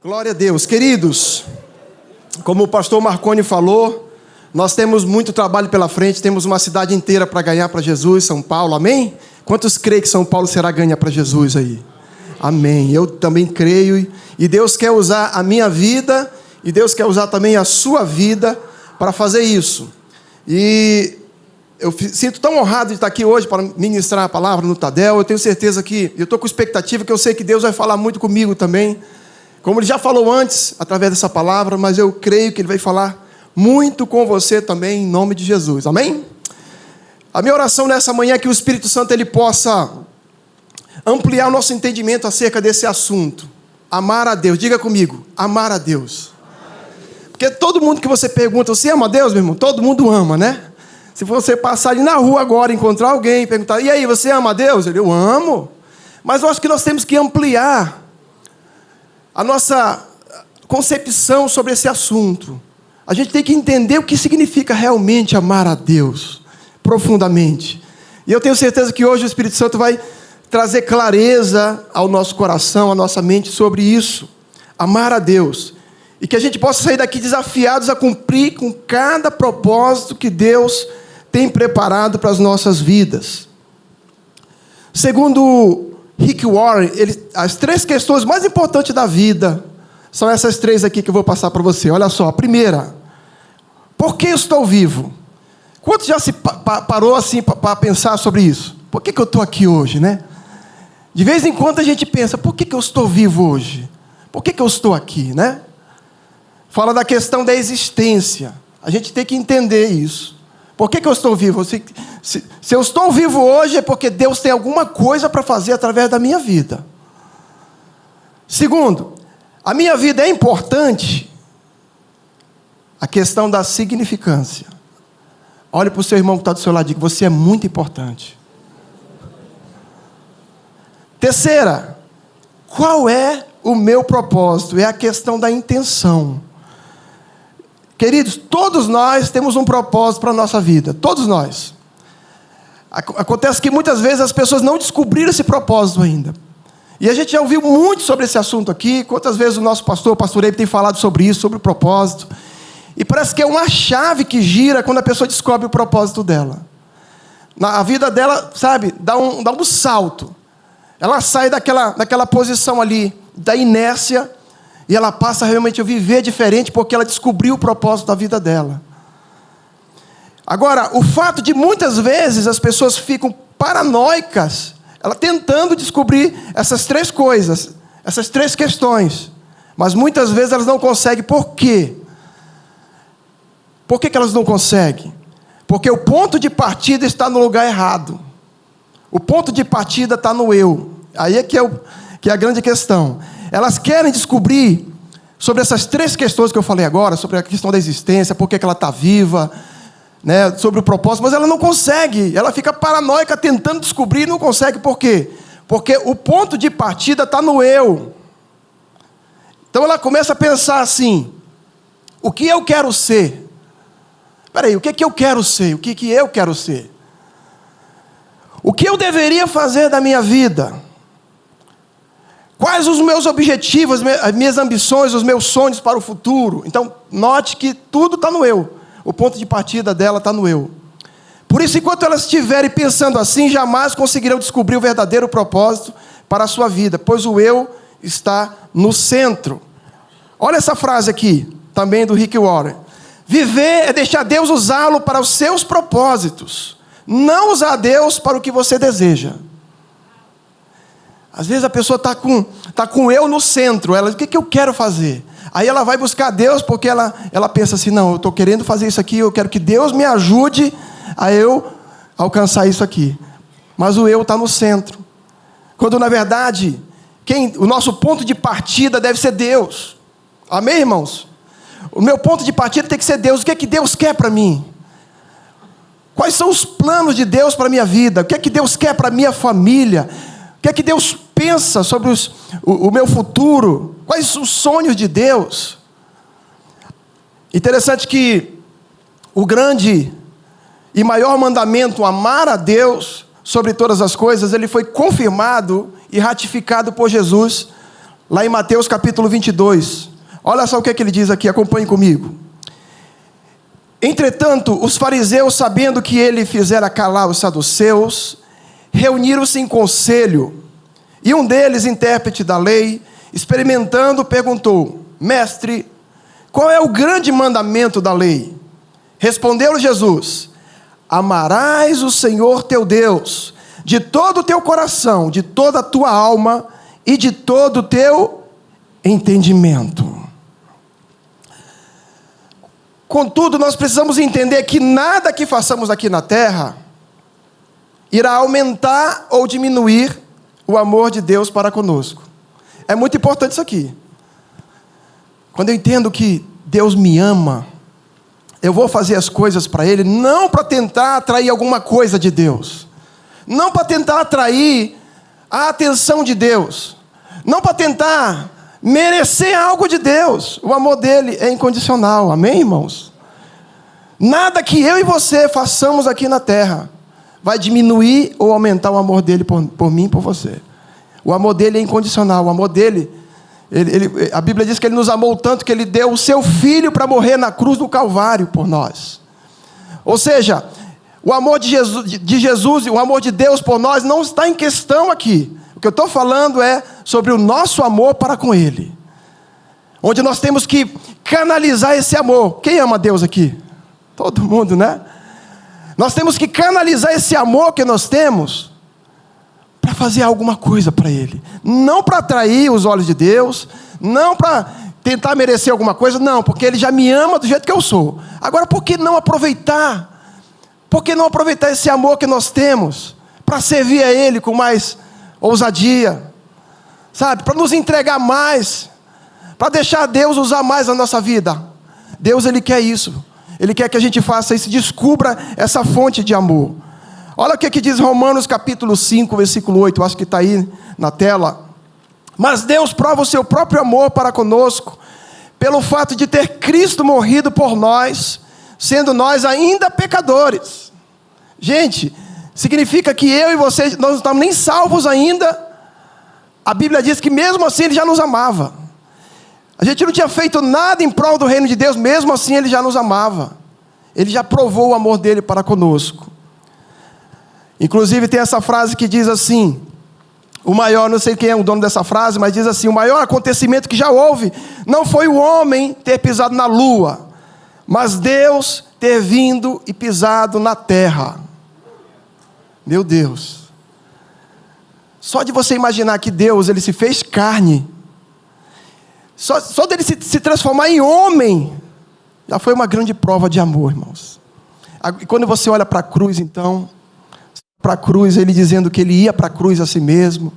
Glória a Deus. Queridos, como o pastor Marconi falou, nós temos muito trabalho pela frente, temos uma cidade inteira para ganhar para Jesus, São Paulo, amém? Quantos creem que São Paulo será ganha para Jesus aí? Amém, eu também creio, e Deus quer usar a minha vida, e Deus quer usar também a sua vida para fazer isso. E eu sinto tão honrado de estar aqui hoje para ministrar a palavra no Tadel. Eu tenho certeza que, eu estou com expectativa, que eu sei que Deus vai falar muito comigo também, como Ele já falou antes, através dessa palavra, mas eu creio que Ele vai falar muito com você também, em nome de Jesus, amém? A minha oração nessa manhã é que o Espírito Santo Ele possa ampliar o nosso entendimento acerca desse assunto. Amar a Deus, diga comigo, amar a Deus. Porque todo mundo que você pergunta, você ama a Deus, meu irmão? Todo mundo ama, né? Se você passar ali na rua agora, encontrar alguém e perguntar, e aí, você ama a Deus? Eu amo. Mas eu acho que nós temos que ampliar a nossa concepção sobre esse assunto. A gente tem que entender o que significa realmente amar a Deus, profundamente. E eu tenho certeza que hoje o Espírito Santo vai trazer clareza ao nosso coração, à nossa mente sobre isso. Amar a Deus. E que a gente possa sair daqui desafiados a cumprir com cada propósito que Deus tem preparado para as nossas vidas. Segundo Rick Warren, as 3 questões mais importantes da vida são essas 3 aqui que eu vou passar para você. Olha só, a primeira, por que eu estou vivo? Quantos já se parou assim para pensar sobre isso? Por que eu estou aqui hoje, né? De vez em quando a gente pensa, por que eu estou vivo hoje? Por que eu estou aqui, né? Fala da questão da existência. A gente tem que entender isso. Por que eu estou vivo? Se eu estou vivo hoje é porque Deus tem alguma coisa para fazer através da minha vida. Segundo, a minha vida é importante. A questão da significância. Olhe para o seu irmão que está do seu lado e diga, você é muito importante. Terceira, qual é o meu propósito? É a questão da intenção. Queridos, todos nós temos um propósito para a nossa vida. Todos nós. Acontece que muitas vezes as pessoas não descobriram esse propósito ainda. E a gente já ouviu muito sobre esse assunto aqui. Quantas vezes o nosso pastor Eibe, tem falado sobre isso, sobre o propósito. E parece que é uma chave que gira quando a pessoa descobre o propósito dela. A vida dela, sabe, dá um salto. Ela sai daquela posição ali, da inércia, e ela passa realmente a viver diferente porque ela descobriu o propósito da vida dela. Agora, o fato de muitas vezes as pessoas ficam paranoicas, ela tentando descobrir essas 3 coisas, essas 3 questões, mas muitas vezes elas não conseguem. Por quê? Por que elas não conseguem? Porque o ponto de partida está no lugar errado. O ponto de partida está no eu. Aí é que é a grande questão. Elas querem descobrir sobre essas 3 questões que eu falei agora, sobre a questão da existência, por que ela está viva, né, sobre o propósito, mas ela não consegue. Ela fica paranoica tentando descobrir e não consegue. Por quê? Porque o ponto de partida está no eu. Então ela começa a pensar assim, o que eu quero ser? Espera aí, o que eu quero ser? O que eu quero ser? O que eu deveria fazer da minha vida? Quais os meus objetivos, as minhas ambições, os meus sonhos para o futuro? Então, note que tudo está no eu. O ponto de partida dela está no eu. Por isso, enquanto elas estiverem pensando assim, jamais conseguirão descobrir o verdadeiro propósito para a sua vida, pois o eu está no centro. Olha essa frase aqui, também do Rick Warren. Viver é deixar Deus usá-lo para os seus propósitos, não usar Deus para o que você deseja. Às vezes a pessoa está com o eu no centro. Ela, o que eu quero fazer? Aí ela vai buscar Deus porque ela pensa assim, não, eu estou querendo fazer isso aqui, eu quero que Deus me ajude a eu alcançar isso aqui. Mas o eu está no centro. Quando na verdade, o nosso ponto de partida deve ser Deus. Amém, irmãos? O meu ponto de partida tem que ser Deus. O que é que Deus quer para mim? Quais são os planos de Deus para a minha vida? O que é que Deus quer para a minha família? O que é que Deus pensa sobre o meu futuro? Quais os sonhos de Deus? Interessante que o grande e maior mandamento, amar a Deus sobre todas as coisas, ele foi confirmado e ratificado por Jesus lá em Mateus capítulo 22. Olha só o que ele diz aqui, acompanhe comigo. Entretanto, os fariseus, sabendo que ele fizera calar os saduceus, reuniram-se em conselho. E um deles, intérprete da lei, experimentando, perguntou: Mestre, qual é o grande mandamento da lei? Respondeu-lhe Jesus: amarás o Senhor teu Deus de todo o teu coração, de toda a tua alma e de todo o teu entendimento. Contudo, nós precisamos entender que nada que façamos aqui na terra irá aumentar ou diminuir o amor de Deus para conosco. É muito importante isso aqui. Quando eu entendo que Deus me ama, eu vou fazer as coisas para Ele, não para tentar atrair alguma coisa de Deus, não para tentar atrair a atenção de Deus, não para tentar merecer algo de Deus. O amor dele é incondicional, amém, irmãos? Nada que eu e você façamos aqui na terra vai diminuir ou aumentar o amor dele por mim e por você. O amor dele é incondicional. O amor dele, a Bíblia diz que ele nos amou tanto que ele deu o seu filho para morrer na cruz do Calvário por nós. Ou seja, o amor de Jesus e o amor de Deus por nós não está em questão aqui. O que eu estou falando é sobre o nosso amor para com Ele, onde nós temos que canalizar esse amor. Quem ama Deus aqui? Todo mundo, né? Nós temos que canalizar esse amor que nós temos para fazer alguma coisa para Ele. Não para atrair os olhos de Deus, não para tentar merecer alguma coisa, não, porque Ele já me ama do jeito que eu sou. Agora, por que não aproveitar? Por que não aproveitar esse amor que nós temos para servir a Ele com mais ousadia, sabe? Para nos entregar mais, para deixar Deus usar mais a nossa vida. Deus, Ele quer isso. Ele quer que a gente faça isso, descubra essa fonte de amor. Olha o que diz Romanos capítulo 5, versículo 8, acho que está aí na tela. Mas Deus prova o seu próprio amor para conosco, pelo fato de ter Cristo morrido por nós, sendo nós ainda pecadores. Gente, significa que eu e você, nós não estamos nem salvos ainda. A Bíblia diz que mesmo assim Ele já nos amava. A gente não tinha feito nada em prol do reino de Deus, mesmo assim Ele já nos amava. Ele já provou o amor dele para conosco. Inclusive tem essa frase que diz assim, o maior, não sei quem é o dono dessa frase, mas diz assim: o maior acontecimento que já houve não foi o homem ter pisado na lua, mas Deus ter vindo e pisado na terra. Meu Deus, só de você imaginar que Deus, Ele se fez carne, só dele se transformar em homem, já foi uma grande prova de amor, irmãos. E quando você olha para a cruz, então, para a cruz, Ele dizendo que Ele ia para a cruz a si mesmo,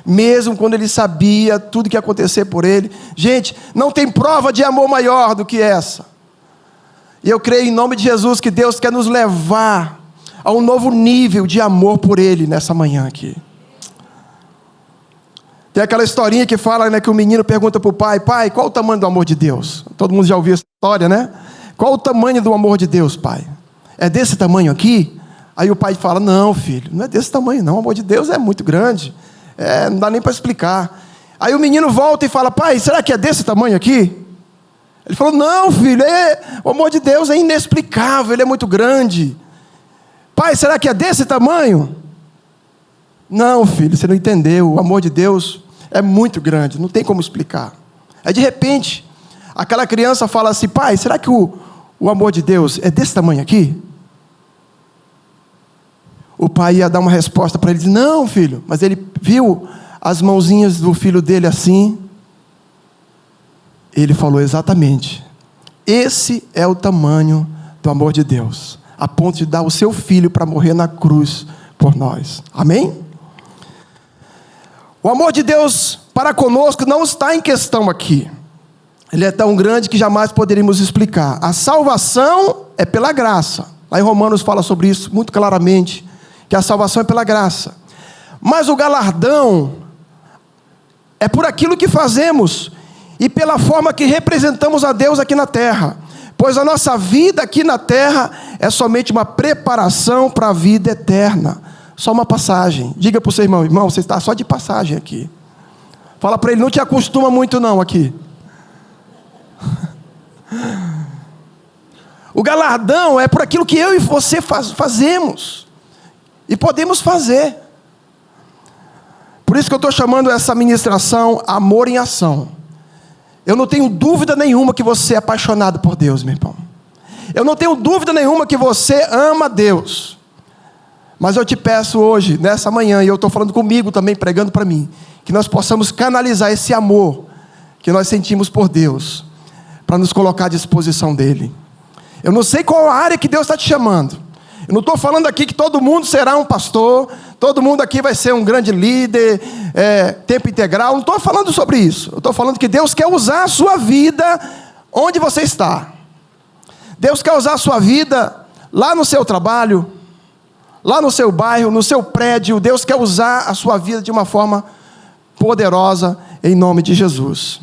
mesmo quando Ele sabia tudo que ia acontecer por Ele. Gente, não tem prova de amor maior do que essa. E eu creio em nome de Jesus que Deus quer nos levar a um novo nível de amor por Ele nessa manhã aqui. Tem aquela historinha que fala, né, que o menino pergunta para o pai: pai, qual o tamanho do amor de Deus? Todo mundo já ouviu essa história, né? Qual o tamanho do amor de Deus, pai? É desse tamanho aqui? Aí o pai fala: não, filho, não é desse tamanho não, o amor de Deus é muito grande, não dá nem para explicar. Aí o menino volta e fala: pai, será que é desse tamanho aqui? Ele falou: não, filho, o amor de Deus é inexplicável, ele é muito grande. Pai, será que é desse tamanho? Não, filho, você não entendeu, o amor de Deus é muito grande, não tem como explicar. Aí de repente, aquela criança fala assim: pai, será que o amor de Deus é desse tamanho aqui? O pai ia dar uma resposta para ele, diz: não, filho, mas ele viu as mãozinhas do filho dele assim. Ele falou: exatamente, esse é o tamanho do amor de Deus, a ponto de dar o seu filho para morrer na cruz por nós. Amém? O amor de Deus para conosco não está em questão aqui. Ele é tão grande que jamais poderíamos explicar. A salvação é pela graça. Lá em Romanos fala sobre isso muito claramente, que a salvação é pela graça. Mas o galardão é por aquilo que fazemos e pela forma que representamos a Deus aqui na terra. Pois a nossa vida aqui na terra é somente uma preparação para a vida eterna. Só uma passagem. Diga para o seu irmão: irmão, você está só de passagem aqui. Fala para ele, não te acostuma muito não aqui. O galardão é por aquilo que eu e você fazemos. E podemos fazer. Por isso que eu estou chamando essa ministração Amor em Ação. Eu não tenho dúvida nenhuma que você é apaixonado por Deus, meu irmão. Eu não tenho dúvida nenhuma que você ama Deus. Mas eu te peço hoje, nessa manhã, e eu estou falando comigo também, pregando para mim, que nós possamos canalizar esse amor que nós sentimos por Deus, para nos colocar à disposição dEle. Eu não sei qual a área que Deus está te chamando. Eu não estou falando aqui que todo mundo será um pastor, todo mundo aqui vai ser um grande líder, tempo integral. Não estou falando sobre isso. Eu estou falando que Deus quer usar a sua vida onde você está. Deus quer usar a sua vida lá no seu trabalho, lá no seu bairro, no seu prédio. Deus quer usar a sua vida de uma forma poderosa, em nome de Jesus.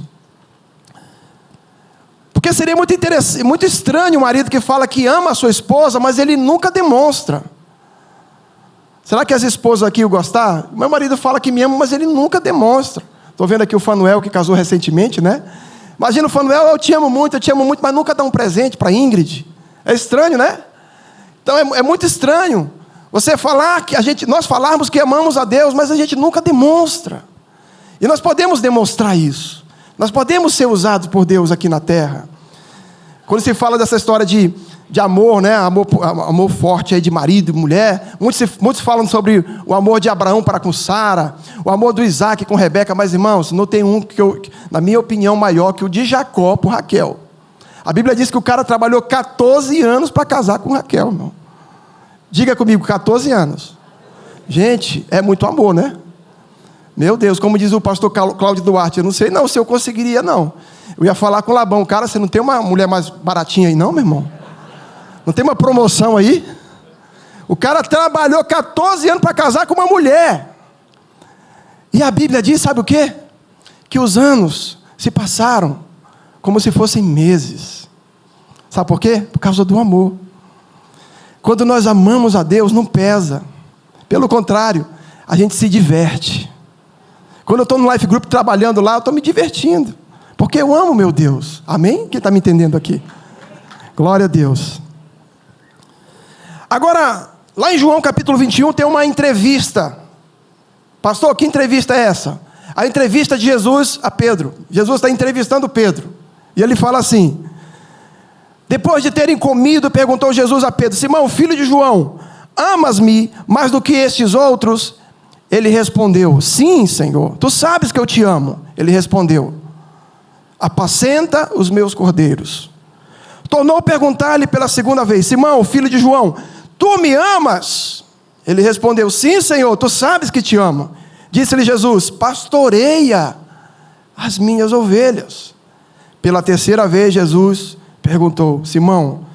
Porque seria muito estranho um marido que fala que ama a sua esposa, mas ele nunca demonstra. Será que as esposas aqui o gostar? Meu marido fala que me ama, mas ele nunca demonstra. Estou vendo aqui o Fanuel, que casou recentemente, né? Imagina o Fanuel, eu te amo muito, mas nunca dá um presente para Ingrid. É estranho, né? Então é muito estranho você falar que nós falarmos que amamos a Deus, mas a gente nunca demonstra. E nós podemos demonstrar isso. Nós podemos ser usados por Deus aqui na terra. Quando se fala dessa história de amor, né? Amor forte aí de marido e mulher, muitos falam sobre o amor de Abraão para com Sara, o amor do Isaac com Rebeca, mas irmãos, não tem um na minha opinião, maior que o de Jacó por Raquel. A Bíblia diz que o cara trabalhou 14 anos para casar com Raquel, irmão. Diga comigo, 14 anos. Gente, é muito amor, né? Meu Deus, como diz o pastor Cláudio Duarte, eu não sei não se eu conseguiria não. Eu ia falar com o Labão, cara, você não tem uma mulher mais baratinha aí não, meu irmão? Não tem uma promoção aí? O cara trabalhou 14 anos para casar com uma mulher. E a Bíblia diz, sabe o quê? Que os anos se passaram como se fossem meses. Sabe por quê? Por causa do amor. Quando nós amamos a Deus, não pesa. Pelo contrário, a gente se diverte. Quando eu estou no Life Group trabalhando lá, eu estou me divertindo. Porque eu amo meu Deus. Amém? Quem está me entendendo aqui? Glória a Deus. Agora, lá em João capítulo 21 tem uma entrevista. Pastor, que entrevista é essa? A entrevista de Jesus a Pedro. Jesus está entrevistando Pedro. E ele fala assim: depois de terem comido, perguntou Jesus a Pedro: Simão, filho de João, amas-me mais do que estes outros? Ele respondeu: sim, Senhor, tu sabes que eu te amo. Ele respondeu: apacenta os meus cordeiros. Tornou a perguntar-lhe pela segunda vez: Simão, filho de João, tu me amas? Ele respondeu: sim, Senhor, tu sabes que te amo. Disse-lhe Jesus: pastoreia as minhas ovelhas. Pela terceira vez Jesus perguntou: Simão,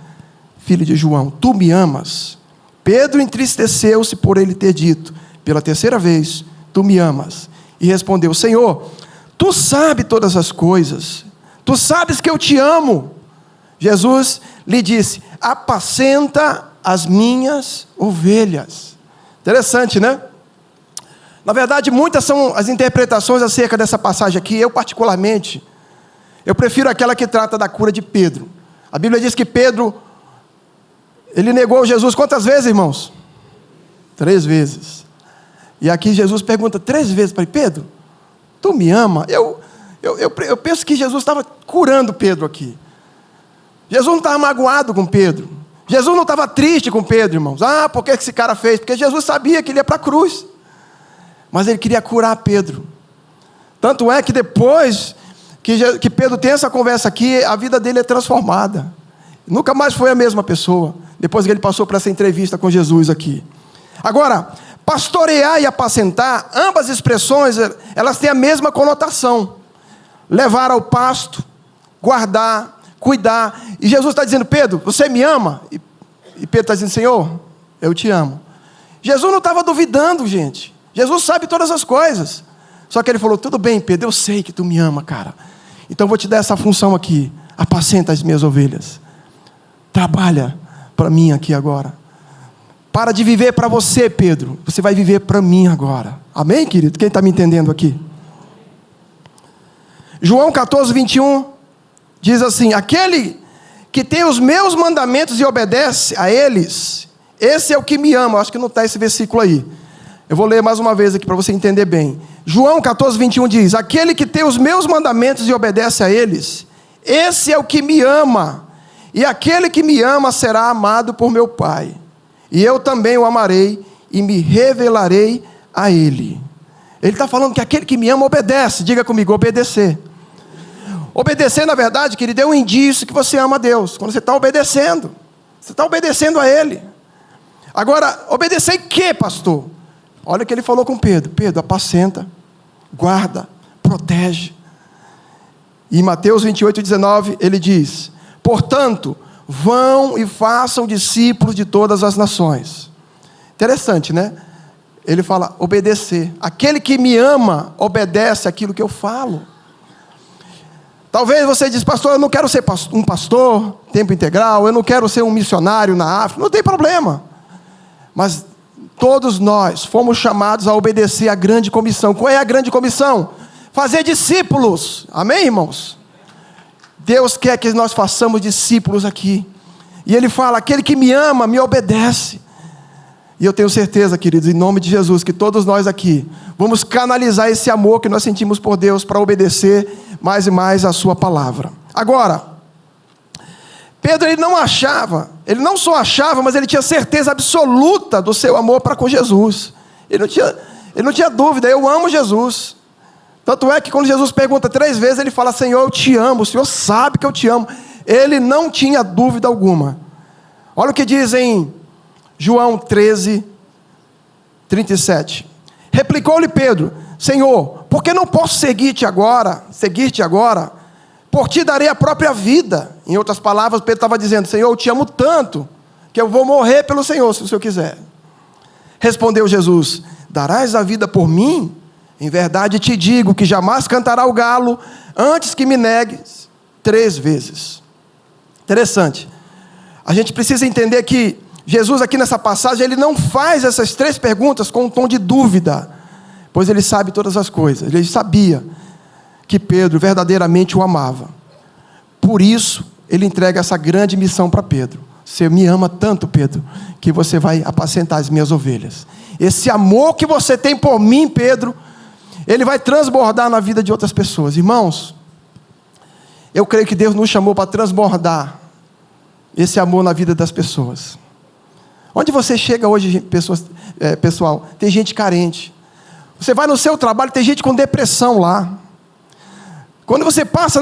filho de João, tu me amas? Pedro entristeceu-se por ele ter dito pela terceira vez: tu me amas? E respondeu: Senhor, tu sabes todas as coisas, tu sabes que eu te amo. Jesus lhe disse: apacenta as minhas ovelhas. Interessante, né? Na verdade, muitas são as interpretações acerca dessa passagem aqui. Eu particularmente, eu prefiro aquela que trata da cura de Pedro. A Bíblia diz que Pedro, ele negou Jesus quantas vezes, irmãos? 3 vezes. E aqui Jesus pergunta 3 vezes para ele: Pedro, tu me ama? Eu penso que Jesus estava curando Pedro aqui. Jesus não estava magoado com Pedro. Jesus não estava triste com Pedro, irmãos. Ah, por que esse cara fez? Porque Jesus sabia que ele ia para a cruz. Mas ele queria curar Pedro. Tanto é que depois que Pedro tem essa conversa aqui, a vida dele é transformada. Nunca mais foi a mesma pessoa, depois que ele passou por essa entrevista com Jesus aqui. Agora, pastorear e apacentar, ambas expressões, elas têm a mesma conotação. Levar ao pasto, guardar, cuidar. E Jesus está dizendo: Pedro, você me ama? E Pedro está dizendo: Senhor, eu te amo. Jesus não estava duvidando, gente. Jesus sabe todas as coisas. Só que ele falou: tudo bem, Pedro, eu sei que tu me ama, cara. Então eu vou te dar essa função aqui. Apacenta as minhas ovelhas. Trabalha para mim aqui agora. Para de viver para você, Pedro. Você vai viver para mim agora. Amém, querido? Quem está me entendendo aqui? João 14, 21 diz assim: aquele que tem os meus mandamentos e obedece a eles, esse é o que me ama. Acho que não está esse versículo aí. Eu vou ler mais uma vez aqui para você entender bem. João 14, 21 diz: aquele que tem os meus mandamentos e obedece a eles, esse é o que me ama. E aquele que me ama será amado por meu Pai. E eu também o amarei e me revelarei a ele. Ele está falando que aquele que me ama obedece. Diga comigo, obedecer. Obedecer, na verdade, querido, é um indício que você ama a Deus. Quando você está obedecendo. Você está obedecendo a Ele. Agora, obedecer em quê, pastor? Olha o que ele falou com Pedro. Pedro, apacenta, guarda, protege. E em Mateus 28, 19, ele diz: portanto, vão e façam discípulos de todas as nações. Interessante, né? Ele fala, obedecer. Aquele que me ama, obedece aquilo que eu falo. Talvez você diz, pastor, eu não quero ser um pastor, tempo integral, eu não quero ser um missionário na África. Não tem problema. Mas todos nós fomos chamados a obedecer a grande comissão. Qual é a grande comissão? Fazer discípulos. Amém, irmãos? Deus quer que nós façamos discípulos aqui. E Ele fala, aquele que me ama, me obedece. E eu tenho certeza, queridos, em nome de Jesus, que todos nós aqui vamos canalizar esse amor que nós sentimos por Deus para obedecer mais e mais a sua palavra. Agora, Pedro, ele não só achava, mas ele tinha certeza absoluta do seu amor para com Jesus. Ele não tinha dúvida, eu amo Jesus. Tanto é que quando Jesus pergunta 3 vezes, ele fala, Senhor, eu te amo, o Senhor sabe que eu te amo. Ele não tinha dúvida alguma. Olha o que diz em João 13, 37. Replicou-lhe Pedro, Senhor, por que não posso seguir-te agora? Por ti darei a própria vida. Em outras palavras, Pedro estava dizendo, Senhor, eu te amo tanto, que eu vou morrer pelo Senhor, se o Senhor quiser. Respondeu Jesus, darás a vida por mim? Em verdade te digo que jamais cantará o galo, antes que me negues 3 vezes. Interessante. A gente precisa entender que Jesus aqui nessa passagem, ele não faz essas 3 perguntas com um tom de dúvida, pois ele sabe todas as coisas. Ele sabia que Pedro verdadeiramente o amava. Por isso, ele entrega essa grande missão para Pedro. Você me ama tanto, Pedro, que você vai apacentar as minhas ovelhas. Esse amor que você tem por mim, Pedro, ele vai transbordar na vida de outras pessoas. Irmãos, eu creio que Deus nos chamou para transbordar esse amor na vida das pessoas. Onde você chega hoje, pessoal, tem gente carente. Você vai no seu trabalho, tem gente com depressão lá. Quando você passa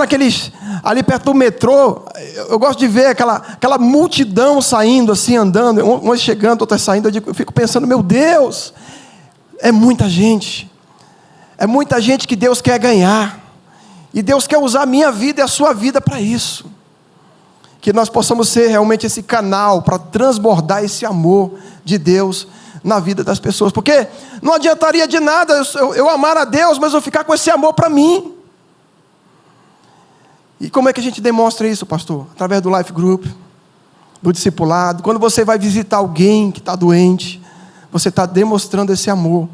ali perto do metrô, eu gosto de ver aquela multidão saindo assim, andando, umas chegando, outras saindo. Eu fico pensando, meu Deus, é muita gente. É muita gente que Deus quer ganhar. E Deus quer usar a minha vida e a sua vida para isso. Que nós possamos ser realmente esse canal para transbordar esse amor de Deus na vida das pessoas. Porque não adiantaria de nada eu amar a Deus, mas eu ficar com esse amor para mim. E como é que a gente demonstra isso, pastor? Através do Life Group, do discipulado. Quando você vai visitar alguém que está doente, você está demonstrando esse amor.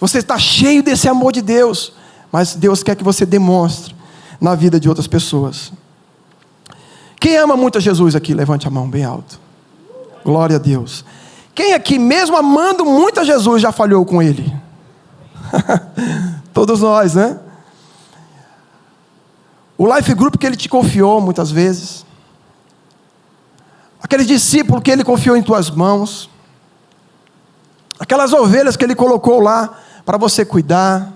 Você está cheio desse amor de Deus, mas Deus quer que você demonstre na vida de outras pessoas. Quem ama muito a Jesus aqui? Levante a mão bem alto. Glória a Deus. Quem aqui, mesmo amando muito a Jesus, já falhou com Ele? Todos nós, né? O Life Group que Ele te confiou muitas vezes. Aquele discípulo que Ele confiou em tuas mãos. Aquelas ovelhas que Ele colocou lá para você cuidar.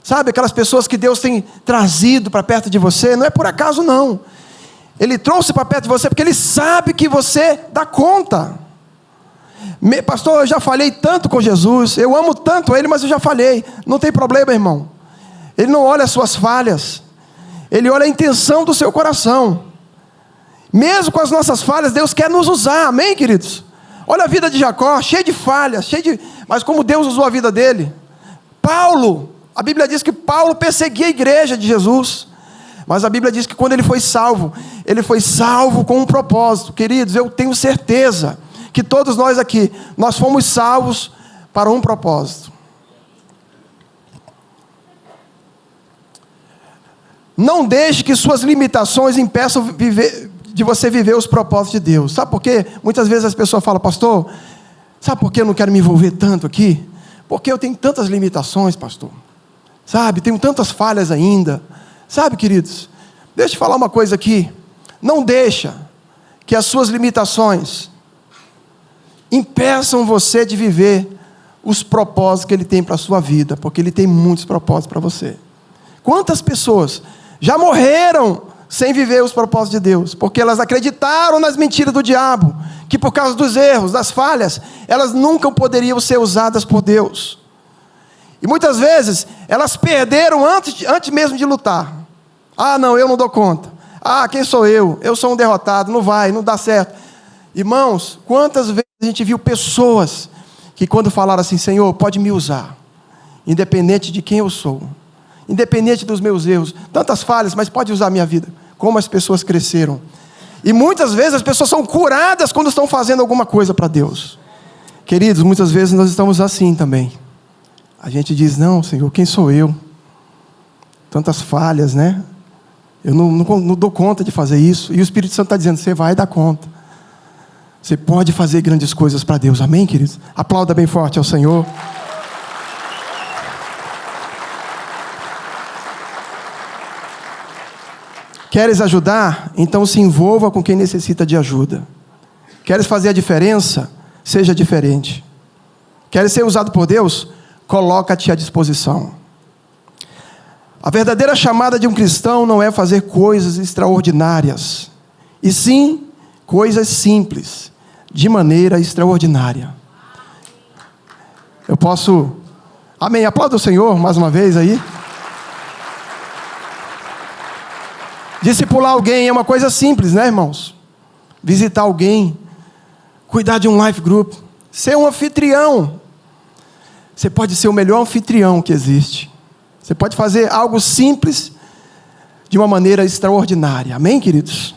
Sabe, aquelas pessoas que Deus tem trazido para perto de você. Não é por acaso não. Ele trouxe para perto de você porque Ele sabe que você dá conta. Pastor, eu já falei tanto com Jesus, eu amo tanto Ele, mas eu já falei. Não tem problema, irmão. Ele não olha as suas falhas, Ele olha a intenção do seu coração. Mesmo com as nossas falhas, Deus quer nos usar, amém, queridos? Olha a vida de Jacó, cheia de falhas, mas como Deus usou a vida dele. Paulo, a Bíblia diz que Paulo perseguia a igreja de Jesus. Mas a Bíblia diz que quando ele foi salvo com um propósito. Queridos, eu tenho certeza que todos nós aqui, nós fomos salvos para um propósito. Não deixe que suas limitações impeçam de você viver os propósitos de Deus. Sabe por quê? Muitas vezes as pessoas falam, pastor, sabe por que eu não quero me envolver tanto aqui? Porque eu tenho tantas limitações, pastor. Sabe, tenho tantas falhas ainda. Sabe, queridos, deixa eu falar uma coisa aqui. Não deixa que as suas limitações impeçam você de viver os propósitos que Ele tem para a sua vida, porque Ele tem muitos propósitos para você. Quantas pessoas já morreram sem viver os propósitos de Deus, porque elas acreditaram nas mentiras do diabo, que por causa dos erros, das falhas, elas nunca poderiam ser usadas por Deus. E muitas vezes, elas perderam antes mesmo de lutar. Ah, não, eu não dou conta. Ah, quem sou eu? Eu sou um derrotado, não dá certo. Irmãos, quantas vezes a gente viu pessoas que quando falaram assim, Senhor, pode me usar, independente de quem eu sou, independente dos meus erros, tantas falhas, mas pode usar a minha vida. Como as pessoas cresceram. E muitas vezes as pessoas são curadas quando estão fazendo alguma coisa para Deus. Queridos, muitas vezes nós estamos assim também. A gente diz, não, Senhor, quem sou eu? Tantas falhas, né? Eu não dou conta de fazer isso. E o Espírito Santo está dizendo, você vai dar conta. Você pode fazer grandes coisas para Deus. Amém, queridos? Aplauda bem forte ao Senhor. Queres ajudar? Então se envolva com quem necessita de ajuda. Queres fazer a diferença? Seja diferente. Queres ser usado por Deus? Coloca-te à disposição. A verdadeira chamada de um cristão não é fazer coisas extraordinárias, e sim coisas simples, de maneira extraordinária. Eu posso... Amém, aplauda o Senhor mais uma vez aí. Discipular alguém é uma coisa simples, né, irmãos? Visitar alguém, cuidar de um life group, ser um anfitrião. Você pode ser o melhor anfitrião que existe. Você pode fazer algo simples de uma maneira extraordinária. Amém, queridos?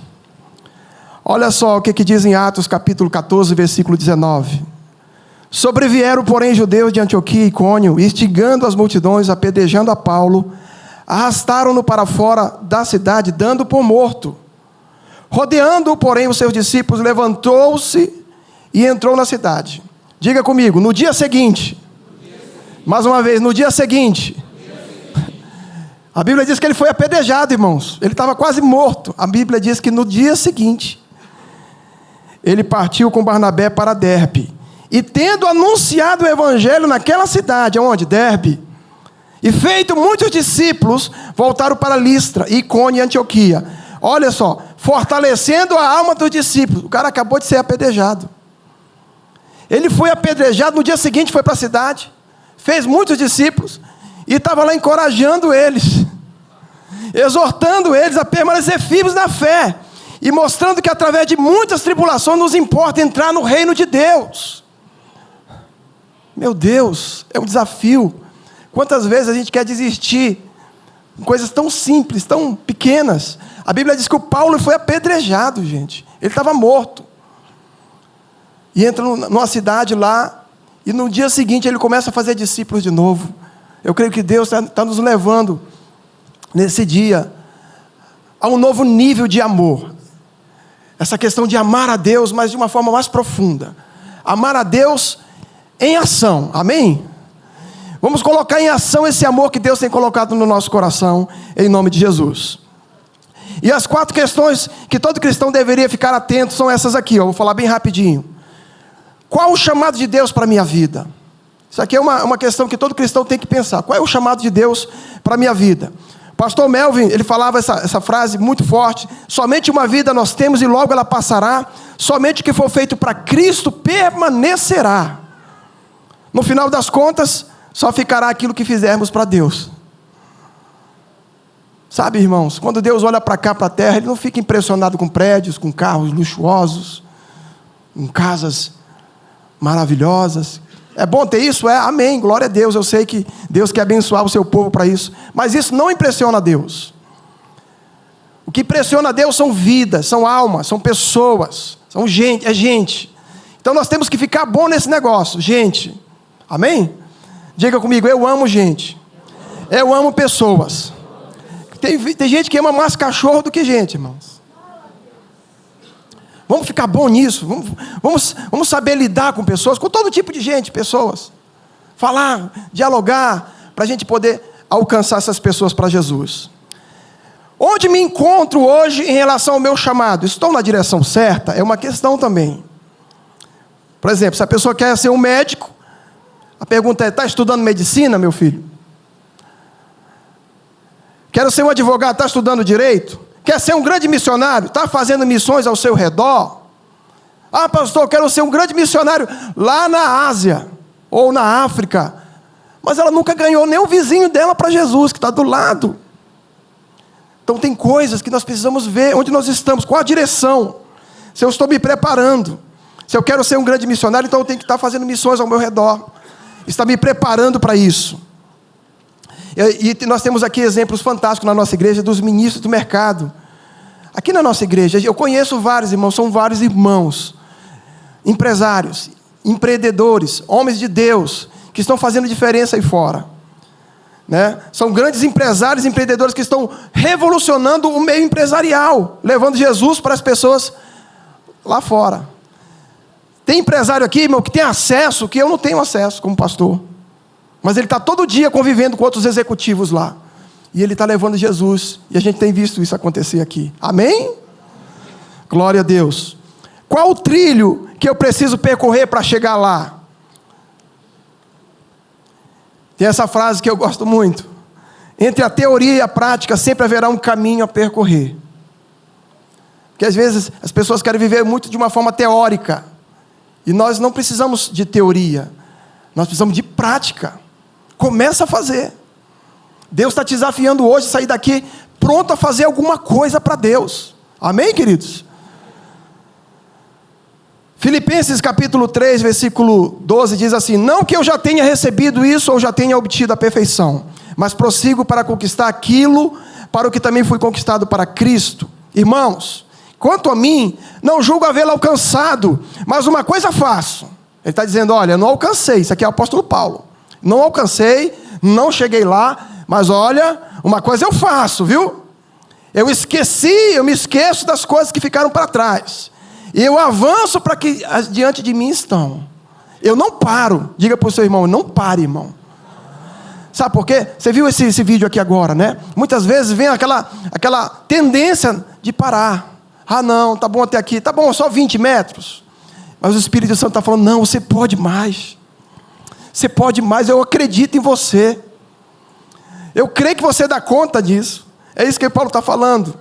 Olha só o que diz em Atos capítulo 14, versículo 19. Sobrevieram, porém, judeus de Antioquia e Icônio, instigando as multidões, apedrejando a Paulo, arrastaram-no para fora da cidade, dando por morto. Rodeando-o, porém, os seus discípulos, levantou-se e entrou na cidade. Diga comigo, no dia seguinte. Mais uma vez, no dia seguinte. A Bíblia diz que ele foi apedrejado, irmãos. Ele estava quase morto. A Bíblia diz que no dia seguinte, ele partiu com Barnabé para Derbe. E tendo anunciado o evangelho naquela cidade, onde? Derbe. E feito muitos discípulos, voltaram para Listra, Icônio e Antioquia. Olha só, fortalecendo a alma dos discípulos. O cara acabou de ser apedrejado. Ele foi apedrejado, no dia seguinte foi para a cidade, fez muitos discípulos, e estava lá encorajando eles, exortando eles a permanecer firmes na fé, e mostrando que através de muitas tribulações nos importa entrar no reino de Deus. Meu Deus, é um desafio. Quantas vezes a gente quer desistir em coisas tão simples, tão pequenas. A Bíblia diz que o Paulo foi apedrejado, gente. Ele estava morto. E entra numa cidade lá, e no dia seguinte ele começa a fazer discípulos de novo. Eu creio que Deus está nos levando, nesse dia, a um novo nível de amor. Essa questão de amar a Deus, mas de uma forma mais profunda. Amar a Deus em ação. Amém? Vamos colocar em ação esse amor que Deus tem colocado no nosso coração, em nome de Jesus. E as 4 questões que todo cristão deveria ficar atento são essas aqui, ó. Vou falar bem rapidinho. Qual o chamado de Deus para a minha vida? Isso aqui é uma questão que todo cristão tem que pensar. Qual é o chamado de Deus para a minha vida? O pastor Melvin, ele falava essa frase muito forte: somente uma vida nós temos e logo ela passará. Somente o que for feito para Cristo permanecerá. No final das contas, só ficará aquilo que fizermos para Deus. Sabe, irmãos, quando Deus olha para cá, para a terra, Ele não fica impressionado com prédios, com carros luxuosos, com casas maravilhosas. É bom ter isso? É, amém, glória a Deus. Eu sei que Deus quer abençoar o seu povo para isso. Mas isso não impressiona Deus. O que impressiona Deus são vidas, são almas, são pessoas, são gente, é gente. Então nós temos que ficar bom nesse negócio, gente. Amém? Diga comigo, eu amo gente. Eu amo pessoas. Tem gente que ama mais cachorro do que gente, irmãos. Vamos ficar bom nisso. Vamos saber lidar com pessoas, com todo tipo de gente, pessoas. Falar, dialogar, para a gente poder alcançar essas pessoas para Jesus. Onde me encontro hoje em relação ao meu chamado? Estou na direção certa? É uma questão também. Por exemplo, se a pessoa quer ser um médico, a pergunta é: está estudando medicina, meu filho? Quero ser um advogado, está estudando direito? Quer ser um grande missionário? Está fazendo missões ao seu redor? Ah, pastor, quero ser um grande missionário lá na Ásia ou na África. Mas ela nunca ganhou nem o vizinho dela para Jesus, que está do lado. Então tem coisas que nós precisamos ver onde nós estamos, qual a direção. Se eu estou me preparando, se eu quero ser um grande missionário, então eu tenho que estar fazendo missões ao meu redor. Está me preparando para isso. E nós temos aqui exemplos fantásticos na nossa igreja dos ministros do mercado. Aqui na nossa igreja, eu conheço vários irmãos, são vários irmãos, empresários, empreendedores, homens de Deus, que estão fazendo diferença aí fora. Né? São grandes empresários, empreendedores que estão revolucionando o meio empresarial, levando Jesus para as pessoas lá fora. Tem empresário aqui, irmão, que tem acesso, que eu não tenho acesso como pastor. Mas ele está todo dia convivendo com outros executivos lá. E ele está levando Jesus. E a gente tem visto isso acontecer aqui. Amém? Glória a Deus. Qual o trilho que eu preciso percorrer para chegar lá? Tem essa frase que eu gosto muito. Entre a teoria e a prática sempre haverá um caminho a percorrer. Porque às vezes as pessoas querem viver muito de uma forma teórica. E nós não precisamos de teoria. Nós precisamos de prática. Começa a fazer. Deus está te desafiando hoje a sair daqui pronto a fazer alguma coisa para Deus. Amém, queridos? Filipenses capítulo 3, versículo 12 diz assim: não que eu já tenha recebido isso ou já tenha obtido a perfeição, mas prossigo para conquistar aquilo para o que também fui conquistado para Cristo. Irmãos, quanto a mim, não julgo havê-lo alcançado, mas uma coisa faço. Ele está dizendo: olha, eu não alcancei. Isso aqui é o apóstolo Paulo. Não alcancei, não cheguei lá, mas olha, uma coisa eu faço, viu? Eu me esqueço das coisas que ficaram para trás. E eu avanço para que diante de mim estão. Eu não paro. Diga para o seu irmão: não pare, irmão. Sabe por quê? Você viu esse vídeo aqui agora, né? Muitas vezes vem aquela tendência de parar. Ah, não, tá bom até aqui. Tá bom, só 20 metros. Mas o Espírito Santo está falando: não, você pode mais. Você pode mais, eu acredito em você. Eu creio que você dá conta disso. É isso que Paulo está falando.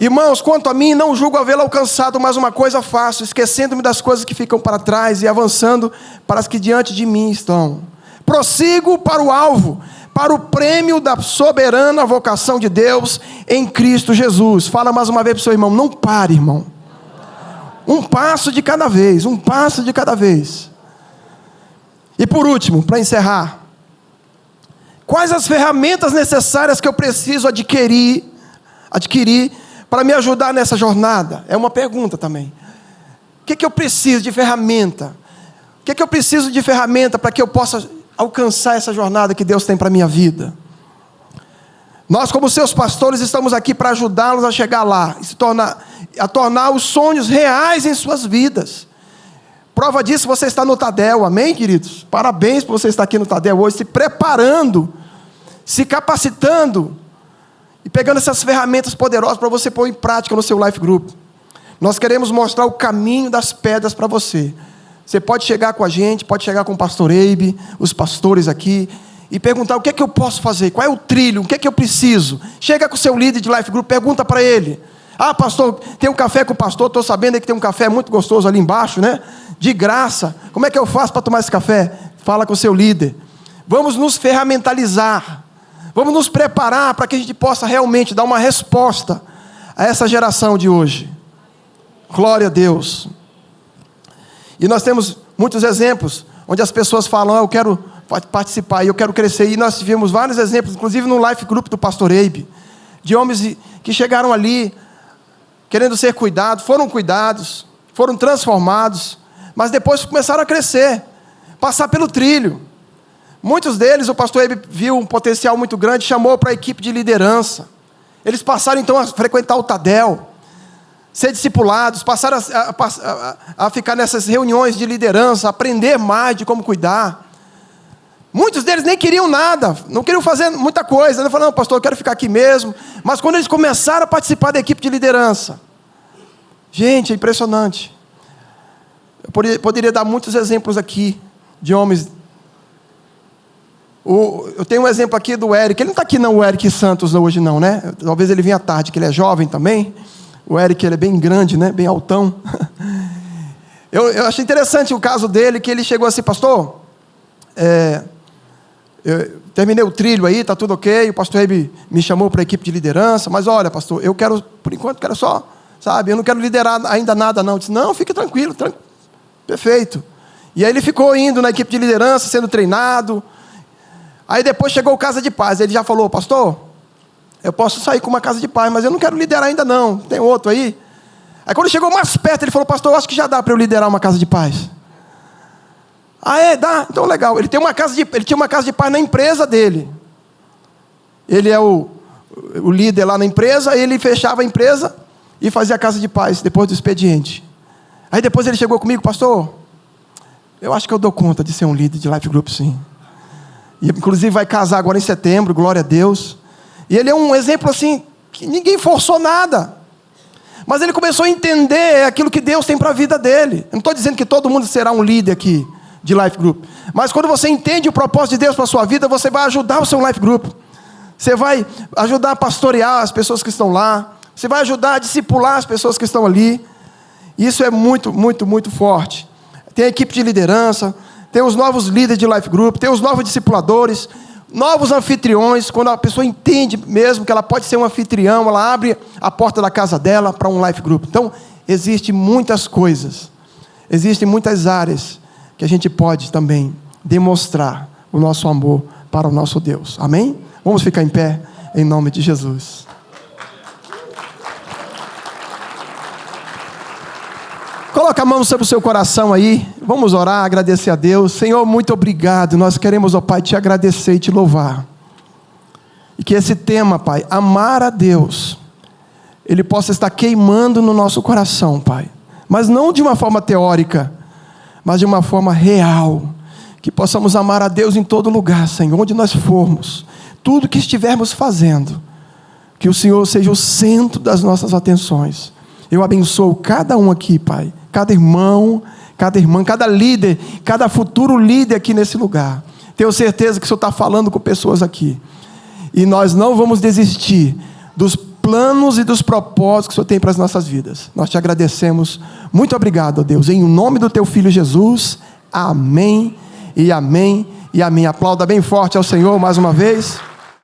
Irmãos, quanto a mim, não julgo havê-lo alcançado, mas uma coisa faço, esquecendo-me das coisas que ficam para trás e avançando para as que diante de mim estão. Prossigo para o alvo, para o prêmio da soberana vocação de Deus em Cristo Jesus. Fala mais uma vez para o seu irmão: não pare, irmão. Um passo de cada vez, um passo de cada vez. E por último, para encerrar, quais as ferramentas necessárias que eu preciso adquirir para me ajudar nessa jornada? É uma pergunta também. O que eu preciso de ferramenta? O que eu preciso de ferramenta para que eu possa alcançar essa jornada que Deus tem para a minha vida? Nós, como seus pastores, estamos aqui para ajudá-los a chegar lá, a tornar os sonhos reais em suas vidas. Prova disso, você está no Tadel, amém, queridos? Parabéns por você estar aqui no Tadel hoje, se preparando, se capacitando e pegando essas ferramentas poderosas para você pôr em prática no seu Life Group. Nós queremos mostrar o caminho das pedras para você. Você pode chegar com a gente, pode chegar com o pastor Eibe, os pastores aqui, e perguntar: o que é que eu posso fazer? Qual é o trilho? O que é que eu preciso? Chega com o seu líder de Life Group, pergunta para ele: ah, pastor, tem um café com o pastor, estou sabendo que tem um café muito gostoso ali embaixo, né? De graça. Como é que eu faço para tomar esse café? Fala com o seu líder. Vamos nos ferramentalizar. Vamos nos preparar para que a gente possa realmente dar uma resposta a essa geração de hoje. Glória a Deus. E nós temos muitos exemplos onde as pessoas falam: eu quero participar, eu quero crescer. E nós tivemos vários exemplos, inclusive no Life Group do pastor Eibe, de homens que chegaram ali querendo ser cuidados, foram cuidados, foram transformados, mas depois começaram a crescer, passar pelo trilho. Muitos deles, o pastor Hebe viu um potencial muito grande, chamou para a equipe de liderança. Eles passaram então a frequentar o Tadel, ser discipulados, passaram a ficar nessas reuniões de liderança, aprender mais de como cuidar. Muitos deles nem queriam nada, não queriam fazer muita coisa. Eles falaram, não, pastor, eu quero ficar aqui mesmo. Mas quando eles começaram a participar da equipe de liderança, gente, é impressionante. Eu poderia dar muitos exemplos aqui de homens. Eu tenho um exemplo aqui do Eric. Ele não está aqui não, o Eric Santos hoje não, né? Talvez ele venha à tarde, que ele é jovem também. O Eric, ele é bem grande, né? Bem altão. Eu achei interessante o caso dele, que ele chegou assim, pastor, eu terminei o trilho aí, está tudo ok, o pastor Hebe me chamou para a equipe de liderança, mas olha, pastor, eu quero, por enquanto, quero só, sabe, eu não quero liderar ainda nada não. Eu disse, não, fique tranquilo, perfeito. E aí ele ficou indo na equipe de liderança, sendo treinado. Aí depois chegou o Casa de Paz, ele já falou, pastor, eu posso sair com uma Casa de Paz, mas eu não quero liderar ainda não, tem outro aí? Aí quando chegou mais perto, ele falou, pastor, eu acho que já dá para eu liderar uma Casa de Paz. Ah, dá? Então legal. Ele tinha uma Casa de Paz na empresa dele. Ele é o líder lá na empresa, ele fechava a empresa e fazia a Casa de Paz depois do expediente. Aí depois ele chegou comigo, pastor, eu acho que eu dou conta de ser um líder de Life Group, sim. E inclusive vai casar agora em setembro, glória a Deus. E ele é um exemplo assim, que ninguém forçou nada. Mas ele começou a entender aquilo que Deus tem para a vida dele. Eu não estou dizendo que todo mundo será um líder aqui de Life Group. Mas quando você entende o propósito de Deus para a sua vida, você vai ajudar o seu Life Group. Você vai ajudar a pastorear as pessoas que estão lá. Você vai ajudar a discipular as pessoas que estão ali. Isso é muito, muito, muito forte. Tem a equipe de liderança, tem os novos líderes de Life Group, tem os novos discipuladores, novos anfitriões. Quando a pessoa entende mesmo que ela pode ser um anfitrião, ela abre a porta da casa dela para um Life Group. Então, existem muitas coisas, existem muitas áreas que a gente pode também demonstrar o nosso amor para o nosso Deus. Amém? Vamos ficar em pé, em nome de Jesus. Coloca a mão sobre o seu coração aí. Vamos orar, agradecer a Deus. Senhor, muito obrigado. Nós queremos, ó Pai, te agradecer e te louvar. E que esse tema, Pai, amar a Deus, ele possa estar queimando no nosso coração, Pai. Mas não de uma forma teórica, mas de uma forma real. Que possamos amar a Deus em todo lugar, Senhor, onde nós formos. Tudo que estivermos fazendo. Que o Senhor seja o centro das nossas atenções. Eu abençoo cada um aqui, Pai. Cada irmão, cada irmã, cada líder, cada futuro líder aqui nesse lugar. Tenho certeza que o Senhor está falando com pessoas aqui. E nós não vamos desistir dos planos e dos propósitos que o Senhor tem para as nossas vidas. Nós te agradecemos. Muito obrigado, ó Deus. Em nome do teu Filho Jesus. Amém e amém e amém. Aplauda bem forte ao Senhor mais uma vez.